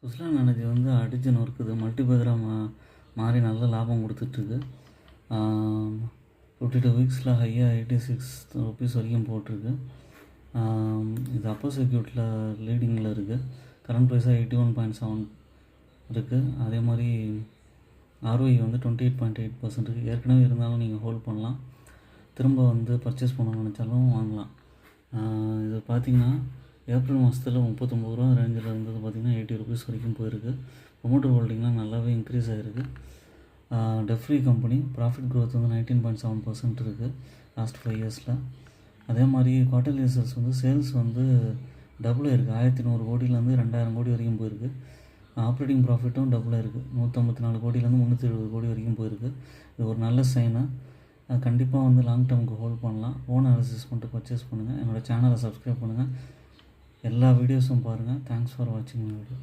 Suzlon energy வந்து அடிச்சு நொறுக்குது. மல்டிபேக்கராக மாறி நல்ல லாபம் கொடுத்துட்ருக்கு. 52 வீக்ஸில் ஹையாக 86 ருபீஸ் வரைக்கும் போட்டிருக்கு. இது அப்பர் சர்க்யூட்டில் லீடிங்கில் இருக்குது. கரண்ட் ப்ரைஸாக 81.7 இருக்குது. அதே மாதிரி ROE வந்து 28.8% இருக்குது. ஏற்கனவே இருந்தாலும் நீங்கள் ஹோல்ட் பண்ணலாம். திரும்ப வந்து பர்ச்சேஸ் பண்ணணும்னு நினச்சாலும் வாங்கலாம். இது பார்த்திங்கன்னா ஏப்ரல் மாதத்தில் 39 ரூபா ரேஞ்சில் இருந்தது பார்த்திங்கன்னா 80 ருபீஸ் வரைக்கும் போயிருக்கு. ப்ரொமோட்டர் ஹோல்டிங்லாம் நல்லாவே இன்க்ரீஸ் ஆகிருக்கு. டெஃப்ரி கம்பெனி ப்ராஃபிட் க்ரோத் வந்து 19.7% இருக்குது லாஸ்ட் 5 இயர்ஸில். அதே மாதிரி குவார்ட்டர்லி ரிசல்ட்ஸ் வந்து சேல்ஸ் வந்து டபுள் ஆயிருக்கு. 1100 கோடியிலேருந்து 2000 கோடி வரைக்கும் போயிருக்கு. ஆப்ரேட்டிங் ப்ராஃபிட்டும் டபுளாக இருக்குது. 154 கோடியிலேருந்து 370 கோடி வரைக்கும் போயிருக்கு. இது ஒரு நல்ல சைனு. கண்டிப்பாக வந்து லாங் டேர்முக்கு ஹோல்ட் பண்ணலாம். ஓன் அனாலிசிஸ் பண்ணிட்டு பர்ச்சேஸ் பண்ணுங்கள். என்னோடய சேனலை சப்ஸ்கிரைப் பண்ணுங்கள். எல்லா வீடியோஸும் பாருங்கள். தேங்க்ஸ் ஃபார் வாட்சிங் மை வீடியோ.